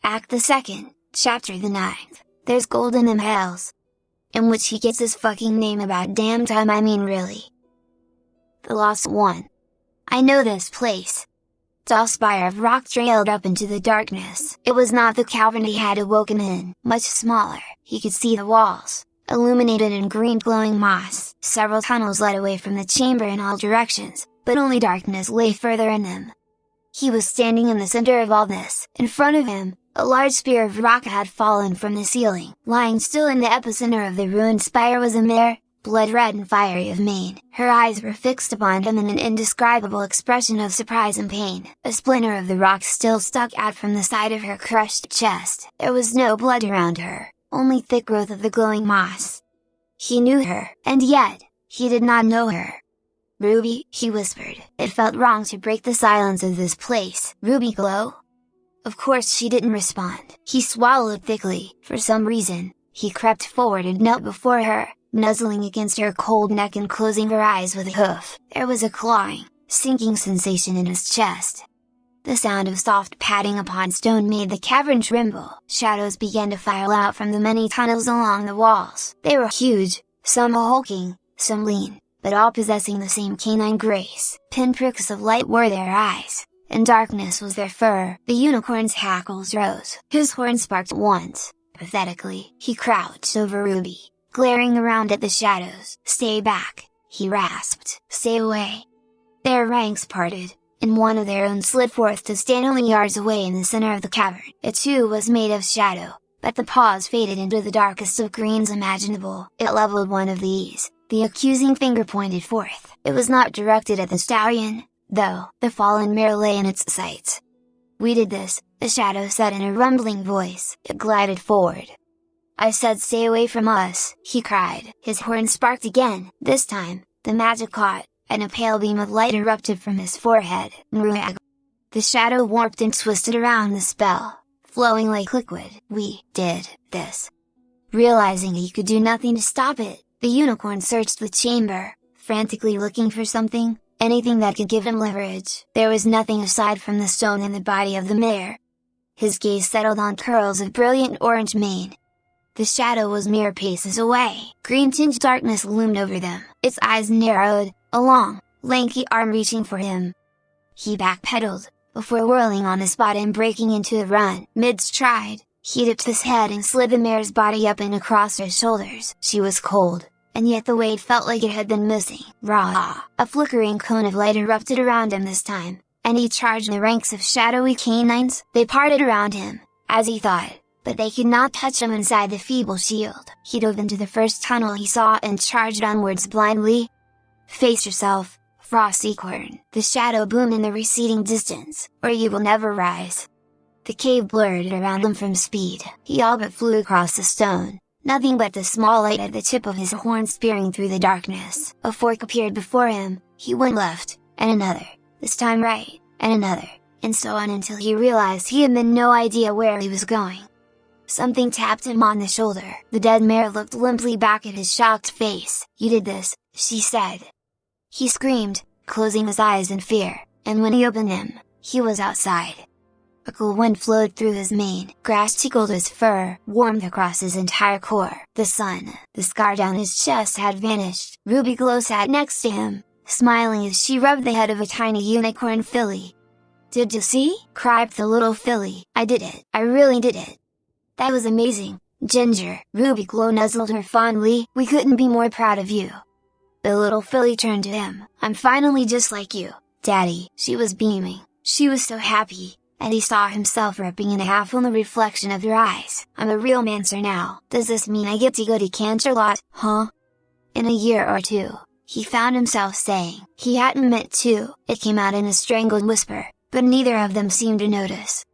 Act the 2nd, Chapter the 9th, There's Gold in Them Hells. In which he gets his fucking name about damn time, I mean really. The Lost One. I know this place. Tall spire of rock trailed up into the darkness. It was not the cavern he had awoken in, much smaller. He could see the walls, illuminated in green glowing moss. Several tunnels led away from the chamber in all directions, but only darkness lay further in them. He was standing in the center of all this. In front of him, a large spear of rock had fallen from the ceiling. Lying still in the epicenter of the ruined spire was a mare, blood-red and fiery of mane. Her eyes were fixed upon him in an indescribable expression of surprise and pain. A splinter of the rock still stuck out from the side of her crushed chest. There was no blood around her, only thick growth of the glowing moss. He knew her, and yet, he did not know her. "Ruby," he whispered. It felt wrong to break the silence of this place. "Ruby Glow?" Of course she didn't respond. He swallowed thickly. For some reason, he crept forward and knelt before her, nuzzling against her cold neck and closing her eyes with a hoof. There was a clawing, sinking sensation in his chest. The sound of soft padding upon stone made the cavern tremble. Shadows began to file out from the many tunnels along the walls. They were huge, some hulking, some lean, but all possessing the same canine grace. Pinpricks of light were their eyes, and darkness was their fur. The unicorn's hackles rose. His horn sparked once. Pathetically, he crouched over Ruby, glaring around at the shadows. "Stay back," he rasped. "Stay away." Their ranks parted, and one of their own slid forth to stand only yards away in the center of the cavern. It too was made of shadow, but the paws faded into the darkest of greens imaginable. It leveled one of these. The accusing finger pointed forth. It was not directed at the stallion, though. The fallen mare lay in its sights. "We did this," the shadow said in a rumbling voice. It glided forward. "I said stay away from us," he cried. His horn sparked again. This time, the magic caught, and a pale beam of light erupted from his forehead. Mruag. The shadow warped and twisted around the spell, flowing like liquid. "We did this." Realizing he could do nothing to stop it, the unicorn searched the chamber, frantically looking for something, anything that could give him leverage. There was nothing aside from the stone in the body of the mare. His gaze settled on curls of brilliant orange mane. The shadow was mere paces away. Green-tinged darkness loomed over them. Its eyes narrowed, a long, lanky arm reaching for him. He backpedaled, before whirling on the spot and breaking into a run. Mid-stride, he dipped his head and slid the mare's body up and across her shoulders. She was cold, and yet the weight felt like it had been missing. Rah! A flickering cone of light erupted around him this time, and he charged the ranks of shadowy canines. They parted around him, as he thought, but they could not touch him inside the feeble shield. He dove into the first tunnel he saw and charged onwards blindly. "Face yourself, Frost Acorn," the shadow boomed in the receding distance, "or you will never rise." The cave blurred around him from speed. He all but flew across the stone, nothing but the small light at the tip of his horn spearing through the darkness. A fork appeared before him. He went left, and another, this time right, and another, and so on until he realized he had no idea where he was going. Something tapped him on the shoulder. The dead mare looked limply back at his shocked face. "You did this," she said. He screamed, closing his eyes in fear, and when he opened them, he was outside. A cool wind flowed through his mane. Grass tickled his fur, warmed across his entire core. The sun, the scar down his chest had vanished. Ruby Glow sat next to him, smiling as she rubbed the head of a tiny unicorn filly. "Did you see?" cried the little filly. "I did it. I really did it. That was amazing, Ginger." Ruby Glow nuzzled her fondly. "We couldn't be more proud of you." The little filly turned to him. "I'm finally just like you, Daddy." She was beaming. She was so happy, and he saw himself ripping in half on the reflection of her eyes. "I'm a real mancer now. Does this mean I get to go to Canterlot, huh?" In a year or two, he found himself saying. He hadn't meant to. It came out in a strangled whisper, but neither of them seemed to notice.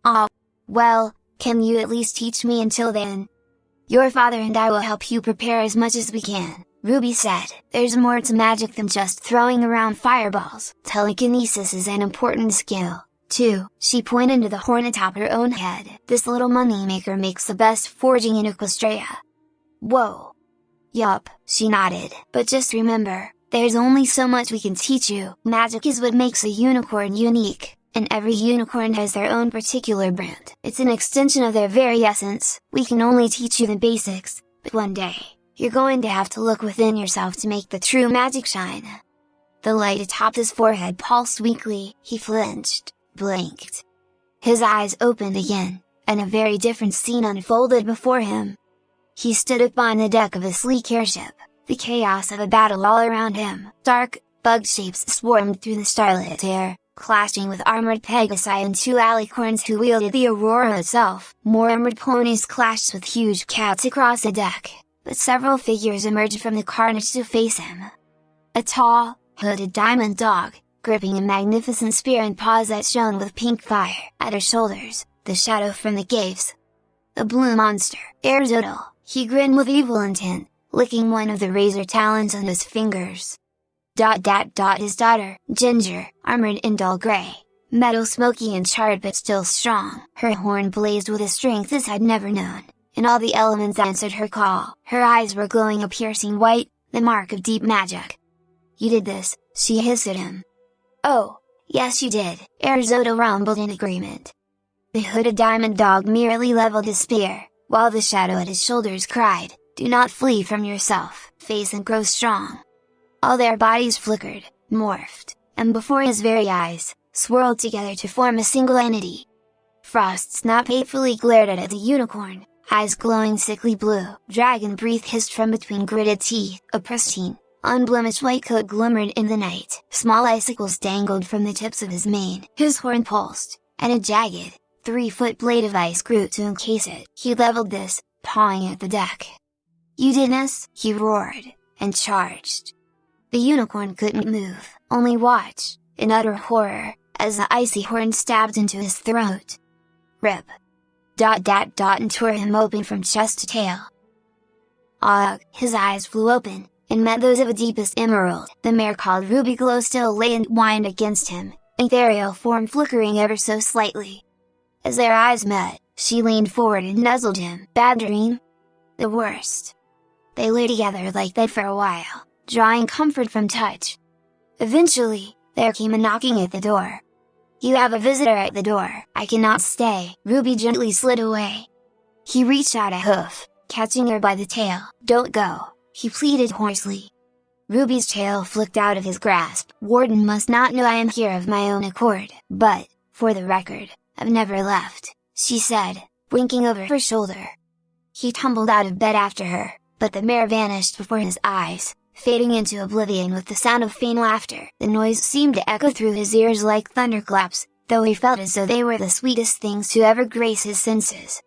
"Oh, well, can you at least teach me until then? Your father and I will help you prepare as much as we can," Ruby said. "There's more to magic than just throwing around fireballs. Telekinesis is an important skill, too." She pointed to the horn atop her own head. "This little moneymaker makes the best forging in Equestria." "Whoa!" "Yup," she nodded. "But just remember, there's only so much we can teach you. Magic is what makes a unicorn unique. and every unicorn has their own particular brand. It's an extension of their very essence. We can only teach you the basics, but one day, you're going to have to look within yourself to make the true magic shine. The light atop his forehead pulsed weakly, he flinched, blinked. His eyes opened again, and a very different scene unfolded before him. He stood up on the deck of a sleek airship, the chaos of a battle all around him. Dark, bug shapes swarmed through the starlit air, clashing with armored Pegasi and two alicorns who wielded the Aurora itself. More armored ponies clashed with huge cats across the deck, but several figures emerged from the carnage to face him. A tall, hooded diamond dog, gripping a magnificent spear in paws that shone with pink fire. At her shoulders, the shadow from the caves. The blue monster, Arzodal, he grinned with evil intent, licking one of the razor talons on his fingers. His daughter, Ginger, armored in dull gray, metal smoky and charred but still strong. Her horn blazed with a strength his had never known, and all the elements answered her call. Her eyes were glowing a piercing white, the mark of deep magic. "You did this," she hissed at him. "Oh, yes you did," Arzodal rumbled in agreement. The hooded diamond dog merely leveled his spear, while the shadow at his shoulders cried, "Do not flee from yourself, face and grow strong." All their bodies flickered, morphed, and before his very eyes, swirled together to form a single entity. Frostsnap hatefully glared at the unicorn, eyes glowing sickly blue. Dragon breath hissed from between gritted teeth. A pristine, unblemished white coat glimmered in the night. Small icicles dangled from the tips of his mane. His horn pulsed, and a jagged, 3-foot blade of ice grew to encase it. He leveled this, pawing at the deck. "You did this!" he roared, and charged. The unicorn couldn't move, only watch, in utter horror, as the icy horn stabbed into his throat. Rip! And tore him open from chest to tail. His eyes flew open, and met those of a deepest emerald. The mare called Ruby Glow still lay and whined against him, ethereal form flickering ever so slightly. As their eyes met, she leaned forward and nuzzled him. "Bad dream?" "The worst." They lay together like that for a while, drawing comfort from touch. Eventually, there came a knocking at the door. "You have a visitor at the door." "I cannot stay." Ruby gently slid away. He reached out a hoof, catching her by the tail. "Don't go," he pleaded hoarsely. Ruby's tail flicked out of his grasp. "Warden must not know I am here of my own accord. But, for the record, I've never left," she said, blinking over her shoulder. He tumbled out of bed after her, but the mare vanished before his eyes, fading into oblivion with the sound of faint laughter. The noise seemed to echo through his ears like thunderclaps, though he felt as though they were the sweetest things to ever grace his senses.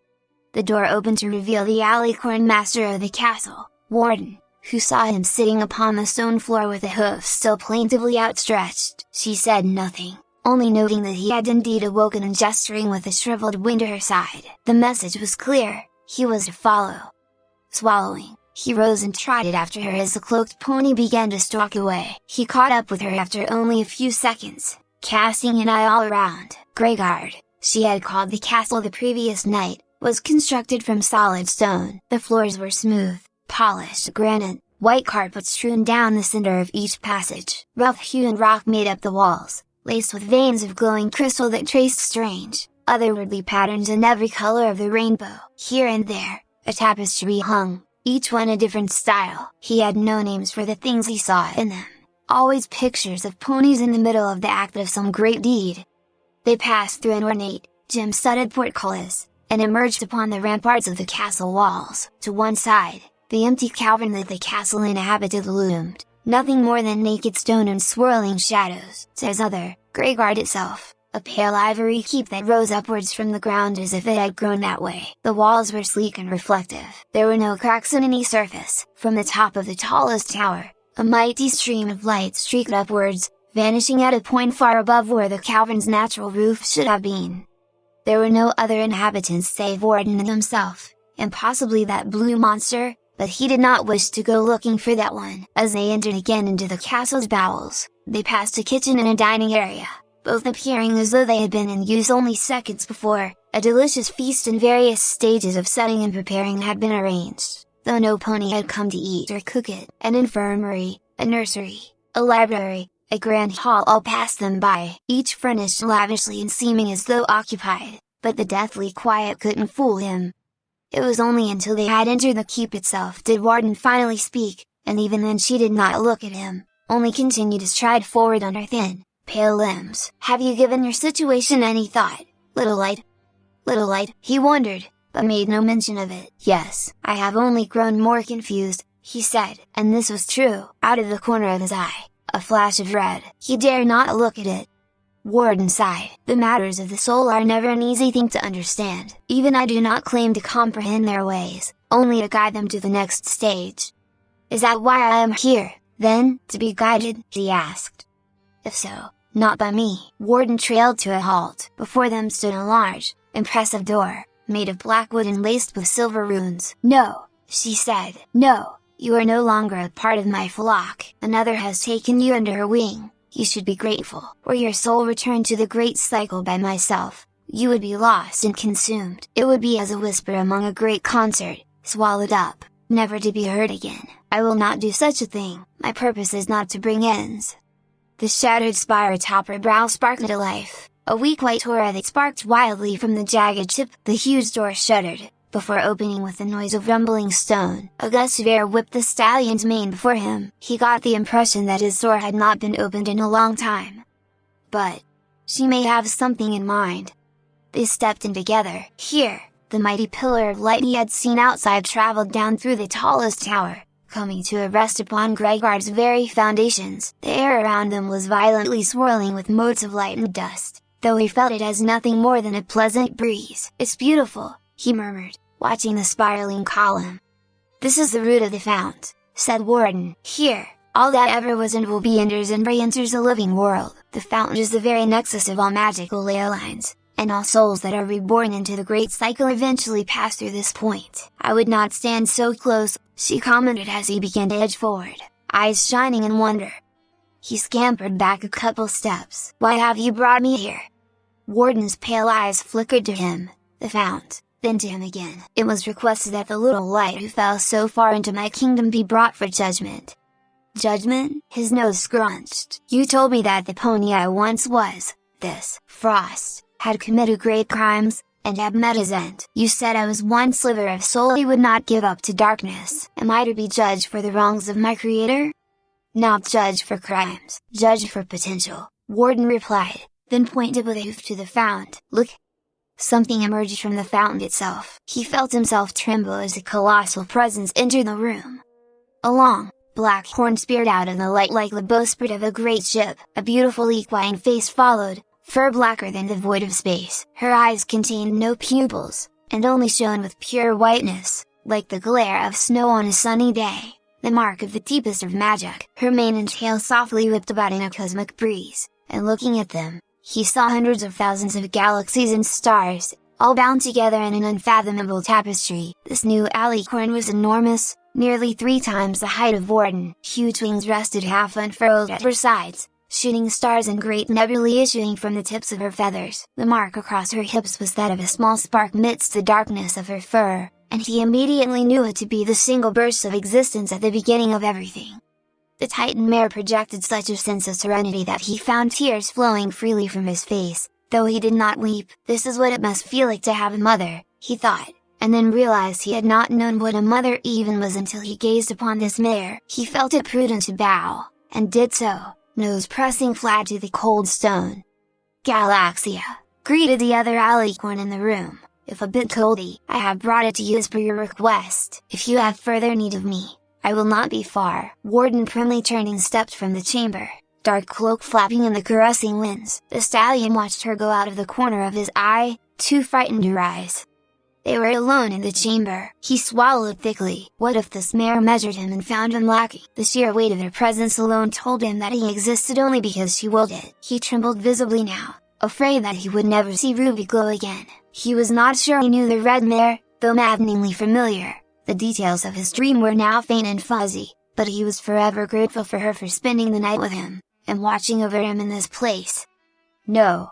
The door opened to reveal the alicorn master of the castle, Warden, who saw him sitting upon the stone floor with a hoof still plaintively outstretched. She said nothing, only noting that he had indeed awoken and gesturing with a shriveled wing to her side. The message was clear, he was to follow. Swallowing, he rose and trotted after her as the cloaked pony began to stalk away. He caught up with her after only a few seconds, casting an eye all around. Greyguard, she had called the castle the previous night, was constructed from solid stone. The floors were smooth, polished granite, white carpets strewn down the center of each passage. Rough-hewn rock made up the walls, laced with veins of glowing crystal that traced strange, otherworldly patterns in every color of the rainbow. Here and there, a tapestry hung, each one a different style. He had no names for the things he saw in them, always pictures of ponies in the middle of the act of some great deed. They passed through an ornate, gem-studded portcullis, and emerged upon the ramparts of the castle walls. To one side, the empty cavern that the castle inhabited loomed, nothing more than naked stone and swirling shadows. To his other, Greyguard itself, a pale ivory keep that rose upwards from the ground as if it had grown that way. The walls were sleek and reflective. There were no cracks in any surface. From the top of the tallest tower, a mighty stream of light streaked upwards, vanishing at a point far above where the cavern's natural roof should have been. There were no other inhabitants save Warden and himself, and possibly that blue monster, but he did not wish to go looking for that one. As they entered again into the castle's bowels, they passed a kitchen and a dining area, both appearing as though they had been in use only seconds before. A delicious feast in various stages of setting and preparing had been arranged, though no pony had come to eat or cook it. An infirmary, a nursery, a library, A grand hall all passed them by, each furnished lavishly and seeming as though occupied, but the deathly quiet couldn't fool him. It was only until they had entered the keep itself did Warden finally speak, and even then she did not look at him, only continued to stride forward on her thin, pale limbs. "Have you given your situation any thought, little light?" "Little light," he wondered, but made no mention of it. "Yes, I have only grown more confused," he said, and this was true. Out of the corner of his eye, a flash of red. He dared not look at it. Warden sighed. "The matters of the soul are never an easy thing to understand. Even I do not claim to comprehend their ways, only to guide them to the next stage." "Is that why I am here, then, to be guided?" he asked. "If so, not by me." Warden trailed to a halt. Before them stood a large, impressive door, made of black wood and laced with silver runes. "No," she said. "No, you are no longer a part of my flock. Another has taken you under her wing. You should be grateful. Were your soul returned to the great cycle by myself, you would be lost and consumed. It would be as a whisper among a great concert, swallowed up, never to be heard again. I will not do such a thing. My purpose is not to bring ends." The shattered spire atop her brow sparked into life, a weak white aura that sparked wildly from the jagged chip. The huge door shuddered, before opening with the noise of rumbling stone. A gust of air whipped the stallion's mane before him. He got the impression that his door had not been opened in a long time. But she may have something in mind. They stepped in together. Here, the mighty pillar of light he had seen outside traveled down through the tallest tower, coming to a rest upon Gregard's very foundations. The air around them was violently swirling with motes of light and dust, though he felt it as nothing more than a pleasant breeze. "It's beautiful," he murmured, watching the spiraling column. "This is the root of the fount," said Warden. "Here, all that ever was and will be enters and re-enters a living world. The fountain is the very nexus of all magical ley lines, and all souls that are reborn into the great cycle eventually pass through this point." "I would not stand so close," she commented as he began to edge forward, eyes shining in wonder. He scampered back a couple steps. "Why have you brought me here?" Warden's pale eyes flickered to him, the fount, then to him again. "It was requested that the little light who fell so far into my kingdom be brought for judgment." "Judgment?" His nose scrunched. "You told me that the pony I once was, this Frost, had committed great crimes, and had met his end. You said I was one sliver of soul he would not give up to darkness. Am I to be judged for the wrongs of my creator?" "Not judged for crimes, judged for potential," Warden replied, then pointed with a hoof to the fount. "Look!" Something emerged from the fountain itself. He felt himself tremble as a colossal presence entered the room. A long, black horn speared out in the light like the bowsprit of a great ship. A beautiful equine face followed, fur blacker than the void of space. Her eyes contained no pupils, and only shone with pure whiteness, like the glare of snow on a sunny day, the mark of the deepest of magic. Her mane and tail softly whipped about in a cosmic breeze, and looking at them, he saw hundreds of thousands of galaxies and stars, all bound together in an unfathomable tapestry. This new alicorn was enormous, nearly 3 times the height of Warden. Huge wings rested half unfurled at her sides, shooting stars and great nebulae issuing from the tips of her feathers. The mark across her hips was that of a small spark midst the darkness of her fur, and he immediately knew it to be the single burst of existence at the beginning of everything. The Titan mare projected such a sense of serenity that he found tears flowing freely from his face, though he did not weep. "This is what it must feel like to have a mother," he thought, and then realized he had not known what a mother even was until he gazed upon this mare. He felt it prudent to bow, and did so, nose pressing flat to the cold stone. "Galaxia," greeted the other alicorn in the room, "if a bit coldy, I have brought it to you as per your request. If you have further need of me, I will not be far." Warden primly turned and stepped from the chamber, dark cloak flapping in the caressing winds. The stallion watched her go out of the corner of his eye, too frightened to rise. They were alone in the chamber. He swallowed thickly. What if this mare measured him and found him lacking? The sheer weight of her presence alone told him that he existed only because she willed it. He trembled visibly now, afraid that he would never see Ruby glow again. He was not sure he knew the red mare, though maddeningly familiar. The details of his dream were now faint and fuzzy, but he was forever grateful for her for spending the night with him, and watching over him in this place. No!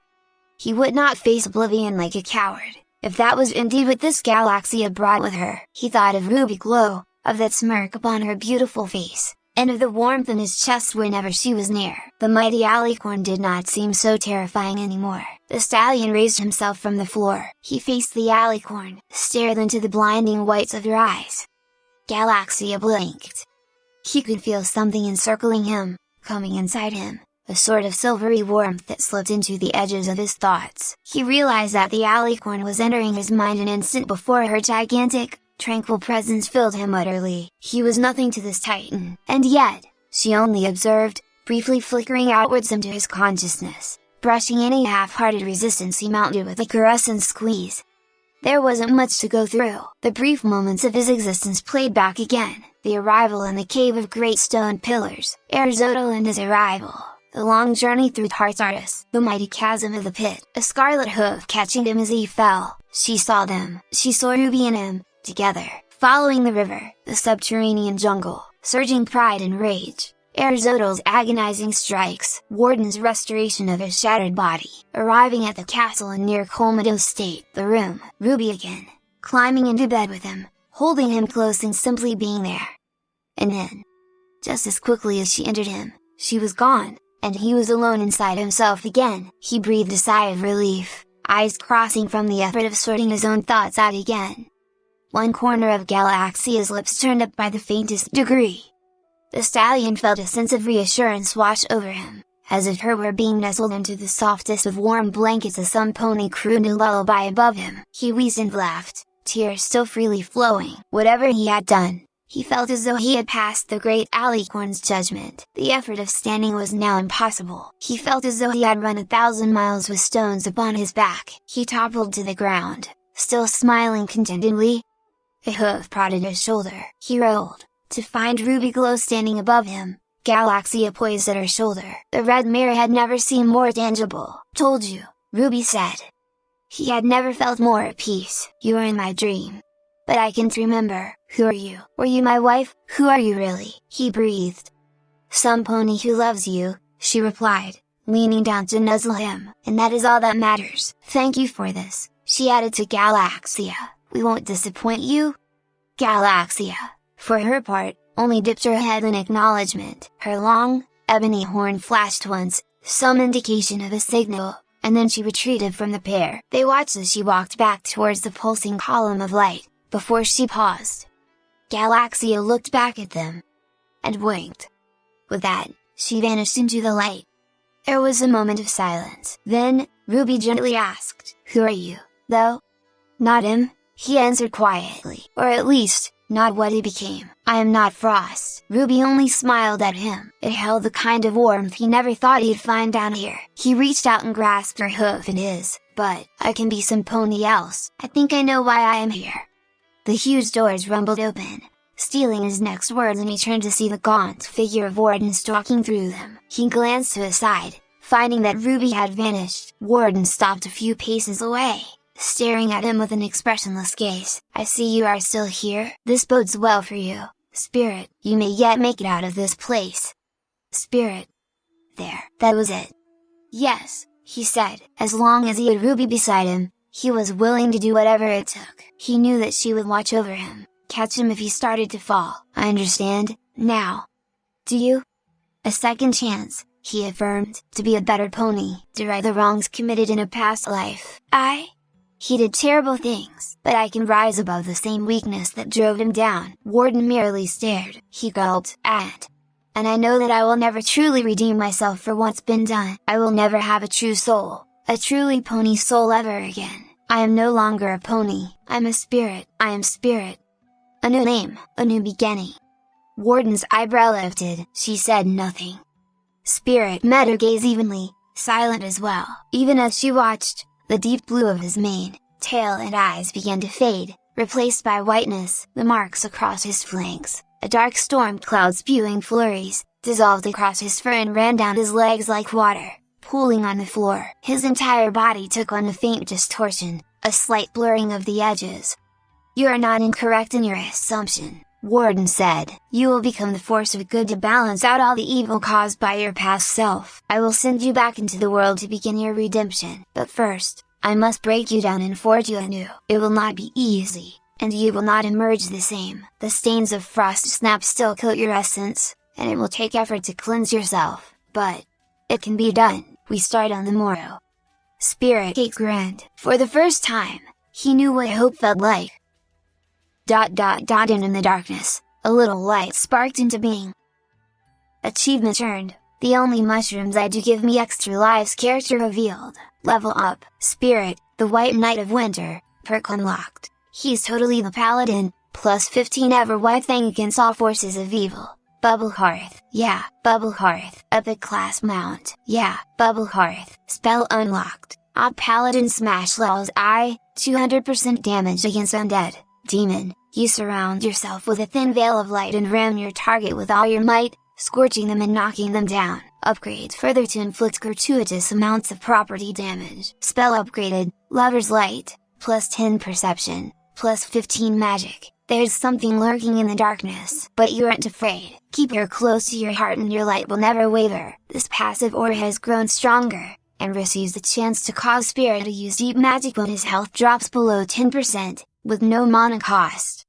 He would not face oblivion like a coward, if that was indeed what this galaxia brought with her. He thought of Ruby glow, of that smirk upon her beautiful face, and of the warmth in his chest whenever she was near. The mighty alicorn did not seem so terrifying anymore. The stallion raised himself from the floor. He faced the alicorn, stared into the blinding whites of her eyes. Galaxia blinked. He could feel something encircling him, coming inside him, a sort of silvery warmth that slipped into the edges of his thoughts. He realized that the alicorn was entering his mind an instant before her gigantic, tranquil presence filled him utterly. He was nothing to this titan, and yet, she only observed, briefly flickering outwards into his consciousness, brushing any half-hearted resistance he mounted with a caress and squeeze. There wasn't much to go through. The brief moments of his existence played back again, the arrival in the cave of great stone pillars, Aristotle and his arrival, the long journey through Tartarus, the mighty chasm of the pit, a scarlet hoof catching him as he fell. She saw them. She saw Ruby and him, together, following the river, the subterranean jungle, surging pride and rage, Aristotle's agonizing strikes, Warden's restoration of his shattered body, arriving at the castle in near comatose state, the room, Ruby again, climbing into bed with him, holding him close and simply being there. And then, just as quickly as she entered him, she was gone, and he was alone inside himself again. He breathed a sigh of relief, eyes crossing from the effort of sorting his own thoughts out again. One corner of Galaxia's lips turned up by the faintest degree. The stallion felt a sense of reassurance wash over him, as if her were being nestled into the softest of warm blankets as some pony crooned a lullaby above him. He wheezed and laughed, tears still freely flowing. Whatever he had done, he felt as though he had passed the great alicorn's judgment. The effort of standing was now impossible. He felt as though he had run 1,000 miles with stones upon his back. He toppled to the ground, still smiling contentedly. A hoof prodded his shoulder. He rolled, to find Ruby Glow standing above him, Galaxia poised at her shoulder. The red mirror had never seemed more tangible. "Told you," Ruby said. He had never felt more at peace. "You were in my dream. But I can't remember. Who are you? Were you my wife? Who are you really?" He breathed. "Some pony who loves you," she replied, leaning down to nuzzle him. "And that is all that matters. Thank you for this," she added to Galaxia. "We won't disappoint you." Galaxia, for her part, only dipped her head in acknowledgement. Her long, ebony horn flashed once, some indication of a signal, and then she retreated from the pair. They watched as she walked back towards the pulsing column of light, before she paused. Galaxia looked back at them, and winked. With that, she vanished into the light. There was a moment of silence. Then, Ruby gently asked, "Who are you, though?" "Not him," he answered quietly, "or at least, not what he became. I am not Frost." Ruby only smiled at him. It held the kind of warmth he never thought he'd find down here. He reached out and grasped her hoof in his. "But, I can be some pony else. I think I know why I am here." The huge doors rumbled open, stealing his next words, and he turned to see the gaunt figure of Warden stalking through them. He glanced to his side, finding that Ruby had vanished. Warden stopped a few paces away, staring at him with an expressionless gaze. "I see you are still here. This bodes well for you, Spirit. You may yet make it out of this place." Spirit. There, that was it. Yes, he said. As long as he had Ruby beside him, he was willing to do whatever it took. He knew that she would watch over him, catch him if he started to fall. "I understand, now. Do you?" "A second chance," he affirmed, "to be a better pony, to right the wrongs committed in a past life. He did terrible things, but I can rise above the same weakness that drove him down." Warden merely stared. He gulped, and I know that I will never truly redeem myself for what's been done. I will never have a true soul, a truly pony soul ever again. I am no longer a pony, I'm a spirit. I am Spirit. A new name, a new beginning." Warden's eyebrow lifted. She said nothing. Spirit met her gaze evenly, silent as well. Even as she watched, the deep blue of his mane, tail and eyes began to fade, replaced by whiteness. The marks across his flanks, a dark storm cloud spewing flurries, dissolved across his fur and ran down his legs like water, pooling on the floor. His entire body took on a faint distortion, a slight blurring of the edges. "You are not incorrect in your assumption," Warden said. "You will become the force of good to balance out all the evil caused by your past self. I will send you back into the world to begin your redemption. But first, I must break you down and forge you anew. It will not be easy, and you will not emerge the same. The stains of frost snap still coat your essence, and it will take effort to cleanse yourself, but it can be done. We start on the morrow. Spirit Cake Grand. For the first time, he knew what hope felt like. And in the darkness, a little light sparked into being. Achievement earned. The only mushrooms I do give me extra lives character revealed. Level up. Spirit, the White Knight of Winter, perk unlocked. He's totally the paladin, plus 15 ever white thing against all forces of evil. Bubble Hearth. Yeah, Bubble Hearth. Epic class mount. Yeah, Bubble Hearth. Spell unlocked. Op Paladin Smash levels 200% damage against undead. Demon, you surround yourself with a thin veil of light and ram your target with all your might, scorching them and knocking them down. Upgrades further to inflict gratuitous amounts of property damage. Spell upgraded, Lover's Light, plus 10 perception, plus 15 magic. There's something lurking in the darkness, but you aren't afraid. Keep her close to your heart and your light will never waver. This passive aura has grown stronger, and receives the chance to cause Spirit to use deep magic when his health drops below 10%, with no mana cost.